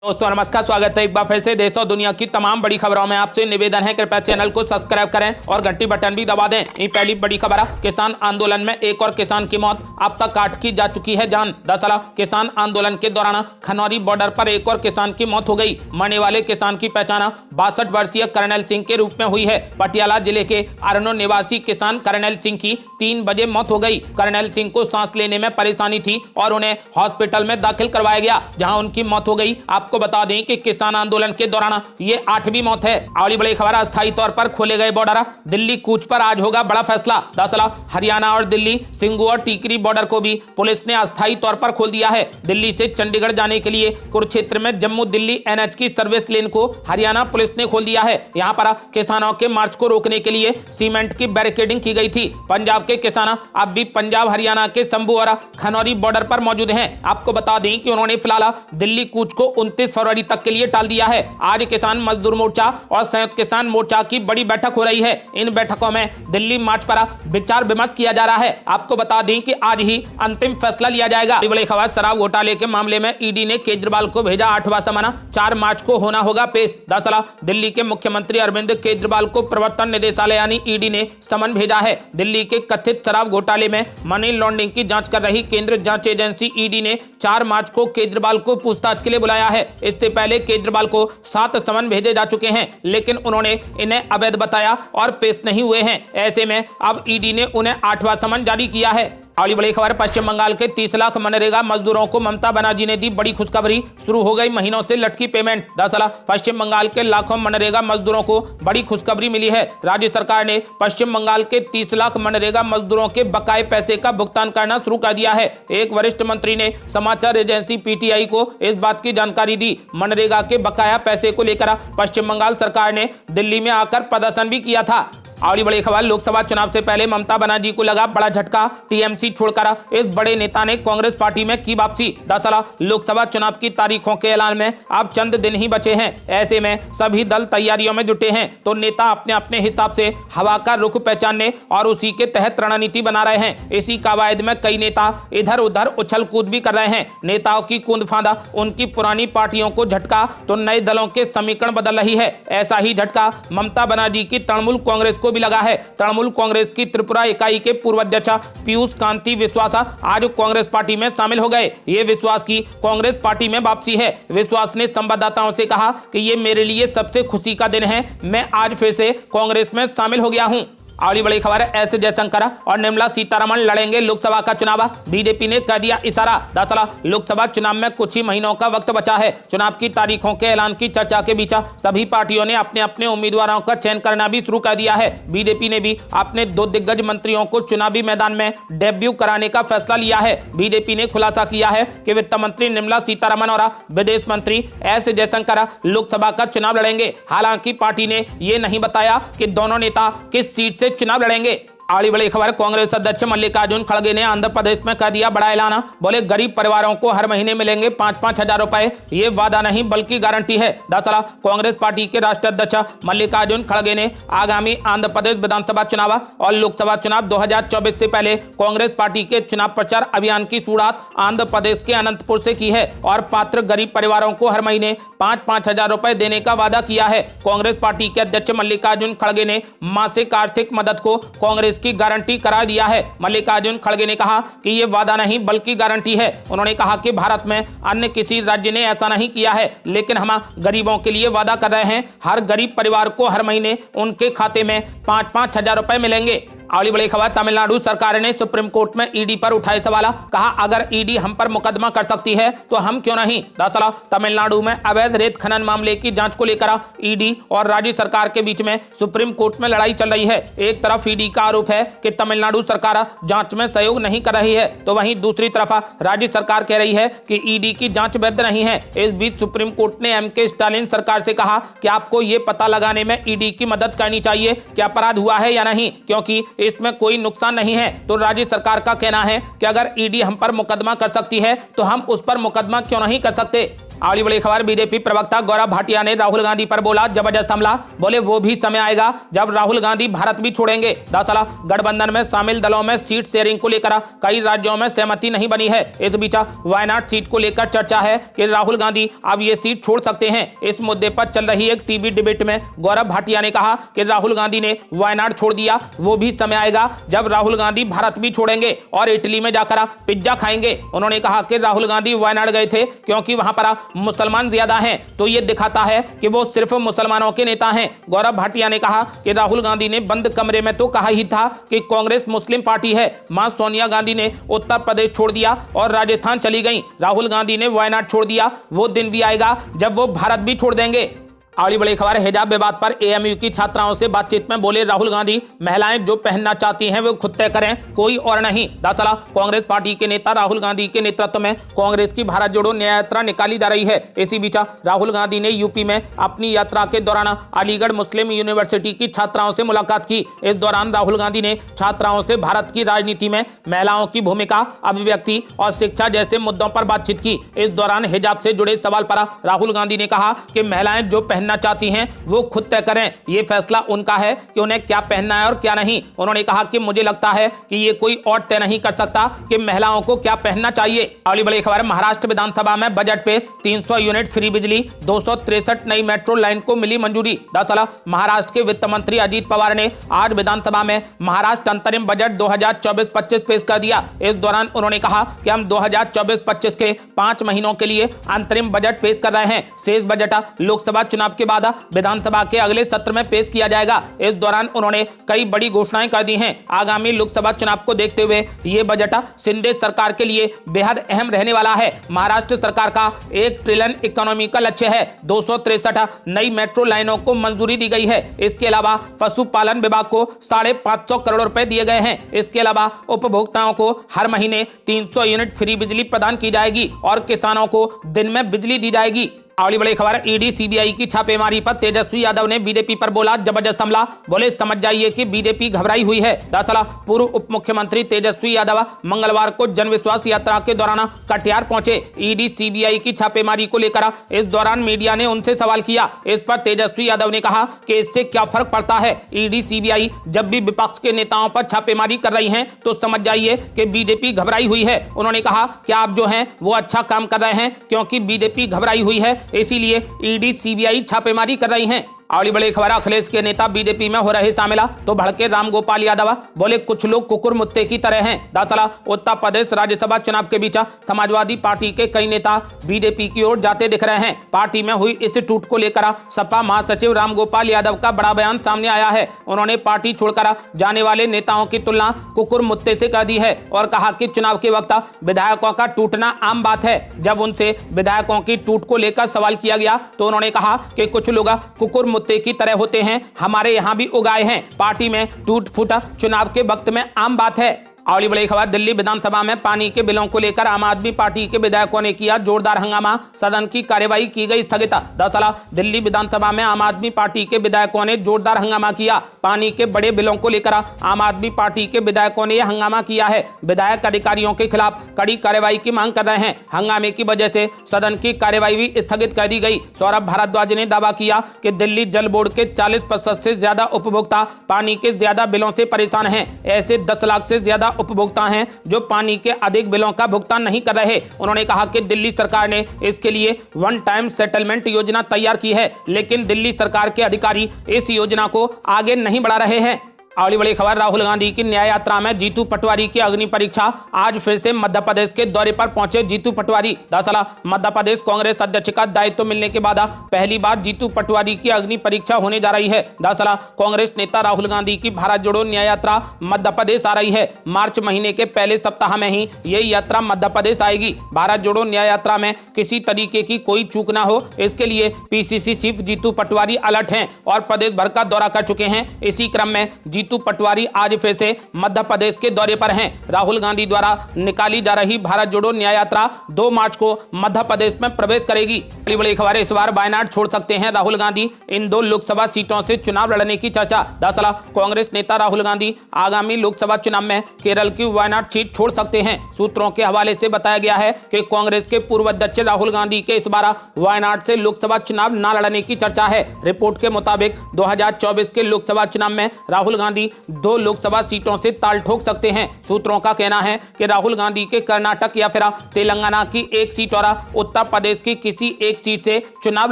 दोस्तों नमस्कार, स्वागत है एक बार फिर से देश और दुनिया की तमाम बड़ी खबरों में। आपसे निवेदन है कृपया चैनल को सब्सक्राइब करें और घंटी बटन भी दबा दें। ये पहली बड़ी खबर है, किसान आंदोलन में एक और किसान की मौत, अब तक 8 की जा चुकी है जान। दरअसल किसान आंदोलन के दौरान खनौरी बॉर्डर पर एक और किसान की मौत हो गई। मरने वाले किसान की पहचान 62 वर्षीय कर्नल सिंह के रूप में हुई है। पटियाला जिले के अरनो निवासी किसान कर्नल सिंह की 3 बजे मौत हो गई। कर्नल सिंह को सांस लेने में परेशानी थी और उन्हें हॉस्पिटल में दाखिल करवाया गया, जहां उनकी मौत हो गई। आपको बता दें कि किसान आंदोलन के दौरान ये 8वीं मौत है। अगली बड़ी खबर, अस्थायी तौर पर खोले गए बॉर्डर, दिल्ली कूच पर आज होगा बड़ा फैसला। दरअसल हरियाणा और दिल्ली सिंगू और टीकरी बॉर्डर को भी पुलिस ने अस्थायी तौर पर खोल दिया है। दिल्ली से चंडीगढ़ जाने के लिए कुरुक्षेत्र में जम्मू दिल्ली एनएच की सर्विस लेन को हरियाणा पुलिस ने खोल दिया है। यहाँ पर किसानों के मार्च को रोकने के लिए सीमेंट की बैरिकेडिंग की गई थी। पंजाब के किसान अब भी पंजाब हरियाणा के शंभू और खनौरी बॉर्डर पर मौजूद हैं। आपको बता दें कि उन्होंने फिलहाल दिल्ली कूच को 29 फरवरी तक के लिए टाल दिया है। आज किसान मजदूर मोर्चा और संयुक्त किसान मोर्चा की बड़ी बैठक हो रही है। इन बैठकों में दिल्ली मार्च पर विचार विमर्श किया जा रहा है। आपको बता दें कि आज ही अंतिम फैसला लिया जाएगा। बड़ी खबर, शराब घोटाले के मामले में ईडी ने केजरीवाल को भेजा 8वां समन, 4 मार्च को होना होगा पेश। दरअसल दिल्ली के मुख्यमंत्री अरविंद केजरीवाल को प्रवर्तन निदेशालय यानी ईडी ने समन भेजा है। दिल्ली के कथित शराब घोटाले में मनी लॉन्ड्रिंग की जांच कर रही केंद्र जांच एजेंसी ईडी ने 4 मार्च को केजरीवाल को पूछताछ के लिए बुलाया है। इससे पहले केजरीवाल को 7 समन भेजे जा चुके हैं, लेकिन उन्होंने इन्हें अवैध बताया और पेश नहीं हुए हैं। ऐसे में अब ईडी ने उन्हें 8वां समन जारी किया है। अगली बड़ी खबर, पश्चिम बंगाल के 30 लाख मनरेगा मजदूरों को ममता बनर्जी ने दी बड़ी खुशखबरी, शुरू हो गई महीनों से लटकी पेमेंट। दरअसल पश्चिम बंगाल के लाखों मनरेगा मजदूरों को बड़ी खुशखबरी मिली है। राज्य सरकार ने पश्चिम बंगाल के 30 लाख मनरेगा मजदूरों के बकाये पैसे का भुगतान करना शुरू कर दिया है। एक वरिष्ठ मंत्री ने समाचार एजेंसी पीटीआई को इस बात की जानकारी दी। मनरेगा के बकाया पैसे को लेकर पश्चिम बंगाल सरकार ने दिल्ली में आकर प्रदर्शन भी किया था। अगली बड़ी खबर, लोकसभा चुनाव से पहले ममता बनर्जी को लगा बड़ा झटका, टीएमसी छोड़कर इस बड़े नेता ने कांग्रेस पार्टी में की वापसी। दरअसल लोकसभा चुनाव की तारीखों के ऐलान में अब चंद दिन ही बचे हैं। ऐसे में सभी दल तैयारियों में जुटे हैं, तो नेता अपने अपने हिसाब से हवा का रुख पहचानने और उसी के तहत रणनीति बना रहे हैं। इसी कवायद में कई नेता इधर उधर उछल कूद भी कर रहे हैं। नेताओं की कूद फांदा उनकी पुरानी पार्टियों को झटका तो नए दलों के समीकरण बदल रही है। ऐसा ही झटका ममता बनर्जी की तृणमूल कांग्रेस को भी लगा है। तृणमूल कांग्रेस की त्रिपुरा इकाई के पूर्व अध्यक्ष पीयूष कांति विश्वास आज कांग्रेस पार्टी में शामिल हो गए। ये विश्वास की कांग्रेस पार्टी में वापसी है। विश्वास ने संवाददाताओं से कहा कि ये मेरे लिए सबसे खुशी का दिन है, मैं आज फिर से कांग्रेस में शामिल हो गया हूं। अगली बड़ी खबर है, एस जयशंकर और निर्मला सीतारमण लड़ेंगे लोकसभा का चुनाव, बीजेपी ने कर दिया इशारा। दरअसल लोकसभा चुनाव में कुछ ही महीनों का वक्त बचा है। चुनाव की तारीखों के ऐलान की चर्चा के बीच सभी पार्टियों ने अपने अपने उम्मीदवारों का चयन करना भी शुरू कर दिया है। बीजेपी ने भी अपने 2 दिग्गज मंत्रियों को चुनावी मैदान में डेब्यू कराने का फैसला लिया है। बीजेपी ने खुलासा किया है कि वित्त मंत्री निर्मला सीतारमण और विदेश मंत्री एस जयशंकर लोकसभा का चुनाव लड़ेंगे। हालांकि पार्टी ने यह नहीं बताया कि दोनों नेता किस सीट से चुनाव लड़ेंगे। अगली बड़ी खबर, कांग्रेस अध्यक्ष मल्लिकार्जुन खड़गे ने आंध्र प्रदेश में कर दिया बड़ा ऐलान, बोले गरीब परिवारों को हर महीने मिलेंगे 5-5 हजार रुपए। ये वादा नहीं बल्कि गारंटी है। दरअसल कांग्रेस पार्टी के राष्ट्रीय अध्यक्ष मल्लिकार्जुन खड़गे ने आगामी आंध्र प्रदेश विधानसभा चुनाव और लोकसभा चुनाव 2024 से पहले कांग्रेस पार्टी के चुनाव प्रचार अभियान की शुरुआत आंध्र प्रदेश के अनंतपुर से की है और पात्र गरीब परिवारों को हर महीने 5-5 हजार रुपए देने का वादा किया है। कांग्रेस पार्टी के अध्यक्ष मल्लिकार्जुन खड़गे ने मासिक आर्थिक मदद को कांग्रेस की गारंटी करा दिया है। मल्लिकार्जुन खड़गे ने कहा कि यह वादा नहीं बल्कि गारंटी है। उन्होंने कहा कि भारत में अन्य किसी राज्य ने ऐसा नहीं किया है, लेकिन हम गरीबों के लिए वादा कर रहे हैं, हर गरीब परिवार को हर महीने उनके खाते में 5-5 हजार रुपए मिलेंगे। अगली बड़ी खबर, तमिलनाडु सरकार ने सुप्रीम कोर्ट में ईडी पर उठाए सवाल, कहा अगर ईडी हम पर मुकदमा कर सकती है तो हम क्यों नहीं। दरअसल तमिलनाडु में अवैध रेत खनन मामले की जांच को लेकर ईडी और राज्य सरकार के बीच में सुप्रीम कोर्ट में लड़ाई चल रही है। एक तरफ ईडी का आरोप है कि तमिलनाडु सरकार जांच में सहयोग नहीं कर रही है, तो वहीं दूसरी तरफ राज्य सरकार कह रही है कि ईडी की जांच वैध नहीं है। इस बीच सुप्रीम कोर्ट ने एमके स्टालिन सरकार से कहा कि आपको ये पता लगाने में ईडी की मदद करनी चाहिए कि अपराध हुआ है या नहीं, क्योंकि इसमें कोई नुकसान नहीं है। तो राज्य सरकार का कहना है कि अगर ईडी हम पर मुकदमा कर सकती है तो हम उस पर मुकदमा क्यों नहीं कर सकते। अगली बड़ी खबर, बीजेपी प्रवक्ता गौरव भाटिया ने राहुल गांधी पर बोला जबरदस्त हमला। बोले वो भी समय आएगा जब राहुल गांधी भारत भी छोड़ेंगे। दरअसल गठबंधन में शामिल दलों में सीट शेयरिंग को लेकर कई राज्यों में सहमति नहीं बनी है। इस बीच वायनाड सीट को लेकर चर्चा है कि राहुल गांधी अब ये सीट छोड़ सकते हैं। इस मुद्दे पर चल रही एक टीवी डिबेट में गौरव भाटिया ने कहा कि राहुल गांधी ने वायनाड छोड़ दिया, वो भी समय आएगा जब राहुल गांधी भारत भी छोड़ेंगे और इटली में जाकर पिज्जा खाएंगे। उन्होंने कहा कि राहुल गांधी वायनाड गए थे क्योंकि वहां पर मुसलमान ज्यादा हैं, तो ये दिखाता है कि वो सिर्फ मुसलमानों के नेता हैं। गौरव भाटिया ने कहा कि राहुल गांधी ने बंद कमरे में तो कहा ही था कि कांग्रेस मुस्लिम पार्टी है। मां सोनिया गांधी ने उत्तर प्रदेश छोड़ दिया और राजस्थान चली गई, राहुल गांधी ने वायनाड छोड़ दिया, वो दिन भी आएगा जब वो भारत भी छोड़ देंगे। अगली बड़ी खबर, हिजाब विवाद पर एएमयू की छात्राओं से बातचीत में बोले राहुल गांधी, महिलाएं जो पहनना चाहती हैं वो खुद तय करें, कोई और नहीं। दरअसल कांग्रेस पार्टी के नेता राहुल गांधी के नेतृत्व में कांग्रेस की भारत जोड़ो न्याय यात्रा निकाली जा रही है। इसी बीच राहुल गांधी ने यूपी में अपनी यात्रा के दौरान अलीगढ़ मुस्लिम यूनिवर्सिटी की छात्राओं से मुलाकात की। इस दौरान राहुल गांधी ने छात्राओं से भारत की राजनीति में महिलाओं की भूमिका, अभिव्यक्ति और शिक्षा जैसे मुद्दों पर बातचीत की। इस दौरान हिजाब से जुड़े सवाल पर राहुल गांधी ने कहा कि महिलाएं जो पहनना चाहती हैं वो खुद तय करें, ये फैसला उनका है कि उन्हें क्या पहनना है और क्या नहीं। उन्होंने कहा कि मुझे लगता है कि ये कोई और तय नहीं कर सकता कि महिलाओं को क्या पहनना चाहिए। अगली बड़ी खबर, महाराष्ट्र विधानसभा में बजट पेश, 300 यूनिट फ्री बिजली, 263 नई मेट्रो लाइन को मिली मंजूरी। दरअसल महाराष्ट्र के वित्त मंत्री अजीत पवार ने आज विधानसभा में महाराष्ट्र अंतरिम बजट 2024-25 पेश कर दिया। इस दौरान उन्होंने कहा कि हम 2024-25 के 5 महीनों के लिए अंतरिम बजट पेश कर रहे हैं। शेष बजट लोकसभा चुनाव के बाद विधानसभा के अगले सत्र में पेश किया जाएगा। इस दौरान उन्होंने कई बड़ी घोषणाएं कर दी हैं। आगामी लोकसभा चुनाव को देखते हुए ये बजट शिंदे सरकार के लिए बेहद अहम रहने वाला है। महाराष्ट्र सरकार का 1 ट्रिलियन इकोनॉमी का लक्ष्य है। 263 नई मेट्रो लाइनों को मंजूरी दी गई है। इसके अलावा पशुपालन विभाग को 550 करोड़ रुपए दिए गए हैं। इसके अलावा उपभोक्ताओं को हर महीने 300 यूनिट फ्री बिजली प्रदान की जाएगी और किसानों को दिन में बिजली दी जाएगी। अगली बड़ी खबर, ईडी सीबीआई की छापेमारी पर तेजस्वी यादव ने बीजेपी पर बोला जबरदस्त हमला। बोले समझ जाइए कि बीजेपी घबराई हुई है। दरअसल पूर्व उप मुख्यमंत्री तेजस्वी यादव मंगलवार को जन विश्वास यात्रा के दौरान कटिहार पहुंचे। ईडी सीबीआई की छापेमारी को लेकर इस दौरान मीडिया ने उनसे सवाल किया। इस पर तेजस्वी यादव ने कहा कि इससे क्या फर्क पड़ता है, ईडी सीबीआई जब भी विपक्ष के नेताओं पर छापेमारी कर रही है तो समझ जाइए कि बीजेपी घबराई हुई है। उन्होंने कहा कि आप जो हैं वो अच्छा काम कर रहे हैं क्योंकि बीजेपी घबराई हुई है, इसीलिए ईडी सीबीआई छापेमारी कर रही हैं। अगली बड़ी खबर, अखिलेश के नेता बीजेपी में हो रहे शामिल तो भड़के रामगोपाल यादव। बोले कुछ लोग कुकुर मुत्ते की तरह हैं। दरअसल उत्तर प्रदेश राज्यसभा चुनाव के बीच समाजवादी पार्टी के कई नेता बीजेपी की ओर जाते दिख रहे हैं। पार्टी में हुई इस टूट को लेकर सपा महासचिव रामगोपाल यादव का बड़ा बयान सामने आया है। उन्होंने पार्टी छोड़कर जाने वाले नेताओं की तुलना कुकुर मुत्ते से कर दी है और कहा कि चुनाव के वक्त विधायकों का टूटना आम बात है। जब उनसे विधायकों की टूट को लेकर सवाल किया गया तो उन्होंने कहा कि कुछ लोग कुकुर मुत्ते की तरह होते हैं, हमारे यहां भी उगाए हैं। पार्टी में टूट फूट चुनाव के वक्त में आम बात है। अगली बड़ी खबर, दिल्ली विधानसभा में पानी के बिलों को लेकर आम आदमी पार्टी के विधायकों ने किया जोरदार हंगामा, सदन की कार्यवाही की गई स्थगित। दरअसल दिल्ली विधानसभा में आम आदमी पार्टी के विधायकों ने जोरदार हंगामा किया। पानी के बड़े बिलों को लेकर आम आदमी पार्टी के विधायकों ने यह हंगामा किया है। विधायक अधिकारियों के खिलाफ कड़ी कार्यवाही की मांग कर रहे हैं। हंगामे की वजह से सदन की कार्यवाही भी स्थगित कर दी गई। सौरभ भारद्वाज ने दावा किया कि दिल्ली जल बोर्ड के 40% से ज्यादा उपभोक्ता पानी के ज्यादा बिलों से परेशान हैं। ऐसे 10 लाख से ज्यादा उपभोक्ता हैं जो पानी के अधिक बिलों का भुगतान नहीं कर रहे। उन्होंने कहा कि दिल्ली सरकार ने इसके लिए वन टाइम सेटलमेंट योजना तैयार की है, लेकिन दिल्ली सरकार के अधिकारी इस योजना को आगे नहीं बढ़ा रहे हैं। अगली बड़ी खबर, राहुल गांधी की न्याय यात्रा में जीतू पटवारी की अग्नि परीक्षा। आज फिर से मध्य प्रदेश के दौरे पर पहुंचे जीतू पटवारी। दरअसल मध्य प्रदेश कांग्रेस अध्यक्ष का दायित्व मिलने के बाद पहली बार जीतू पटवारी की अग्नि परीक्षा होने जा रही है। दरअसल कांग्रेस नेता राहुल गांधी की भारत जोड़ो न्याय यात्रा मध्य प्रदेश आ रही है। मार्च महीने के पहले सप्ताह में ही ये यात्रा मध्य प्रदेश आएगी। भारत जोड़ो न्याय यात्रा में किसी तरीके की कोई चूक ना हो, इसके लिए PCC chief Jitu Patwari alert हैं और प्रदेश भर का दौरा कर चुके हैं। इसी क्रम में जीतू जीतू पटवारी आज फिर से मध्य प्रदेश के दौरे पर हैं। राहुल गांधी द्वारा निकाली जा रही भारत जोड़ो न्याय यात्रा 2 मार्च को मध्य प्रदेश में प्रवेश करेगी। बड़ी बड़ी खबरें, इस बार वायनाड छोड़ सकते हैं राहुल गांधी, इन 2 लोकसभा सीटों से चुनाव लड़ने की चर्चा। दरअसल कांग्रेस नेता राहुल गांधी आगामी लोकसभा चुनाव में केरल की वायनाड सीट छोड़ सकते हैं। सूत्रों के हवाले से बताया गया है कि कांग्रेस के पूर्व अध्यक्ष राहुल गांधी के इस बार वायनाड से लोकसभा चुनाव न लड़ने की चर्चा है। रिपोर्ट के मुताबिक 2024 के लोकसभा चुनाव में राहुल गांधी 2 लोकसभा सीटों से ताल ठोक सकते हैं। सूत्रों का कहना है कि राहुल गांधी के कर्नाटक या फिर तेलंगाना की 1 सीट और उत्तर प्रदेश की किसी 1 सीट से चुनाव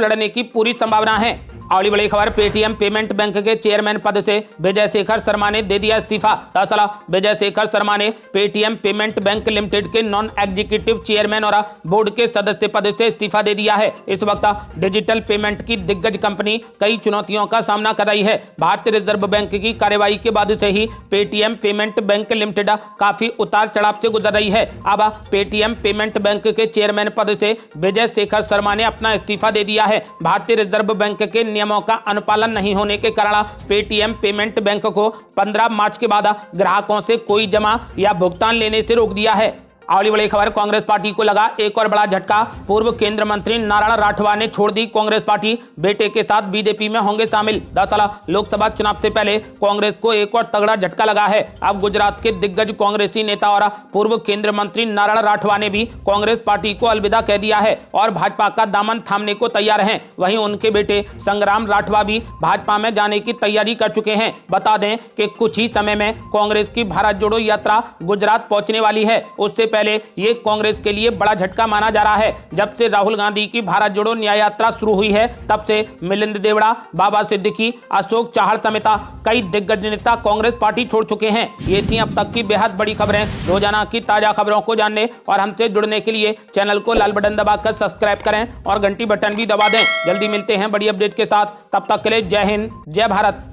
लड़ने की पूरी संभावना है। अगली बड़ी खबर, पेटीएम पेमेंट बैंक के चेयरमैन पद से विजय शेखर शर्मा ने दे दिया इस्तीफा। दरअसल विजय शेखर शर्मा ने पेटीएम पेमेंट बैंक लिमिटेड के नॉन एग्जीक्यूटिव चेयरमैन और बोर्ड के सदस्य पद से इस्तीफा दे दिया है। इस वक्त डिजिटल पेमेंट की दिग्गज कंपनी कई चुनौतियों का सामना कर रही है। भारतीय रिजर्व बैंक की कार्रवाई के बाद से ही पेटीएम पेमेंट बैंक लिमिटेड काफी उतार चढ़ाव से गुजर रही है। अब पेटीएम पेमेंट बैंक के चेयरमैन पद से विजय शेखर शर्मा ने अपना इस्तीफा दे दिया है। भारतीय रिजर्व बैंक के नियमों का अनुपालन नहीं होने के कारण पेटीएम पेमेंट बैंक को 15 मार्च के बाद ग्राहकों से कोई जमा या भुगतान लेने से रोक दिया है। अगली बड़ी खबर, कांग्रेस पार्टी को लगा एक और बड़ा झटका। पूर्व केंद्रीय मंत्री नारायण राठवा ने छोड़ दी कांग्रेस पार्टी, बेटे के साथ बीजेपी में होंगे शामिल। दरअसल लोकसभा चुनाव से पहले कांग्रेस को एक और तगड़ा झटका लगा है। अब गुजरात के दिग्गज कांग्रेसी नेता और पूर्व केंद्रीय मंत्री नारायण राठवा ने भी कांग्रेस पार्टी को अलविदा कह दिया है और भाजपा का दामन थामने को तैयार हैं। वहीं उनके बेटे संग्राम राठवा भी भाजपा में जाने की तैयारी कर चुके हैं। बता दें कि कुछ ही समय में कांग्रेस की भारत जोड़ो यात्रा गुजरात पहुंचने वाली है। उससे पहले ये कांग्रेस के लिए बड़ा झटका माना जा रहा है। जब से राहुल गांधी की भारत जोड़ो न्याय यात्रा शुरू हुई है, तब से मिलिंद देवड़ा, बाबा सिद्दीकी, अशोक चाहल समेत कई दिग्गज नेता कांग्रेस पार्टी छोड़ चुके हैं। ये थी अब तक की बेहद बड़ी खबरें। रोजाना की ताजा खबरों को जानने और हमसे जुड़ने के लिए चैनल को लाल बटन दबाकर सब्सक्राइब करें और घंटी बटन भी दबा दें। जल्दी मिलते हैं बड़ी अपडेट के साथ, तब तक के लिए जय हिंद, जय भारत।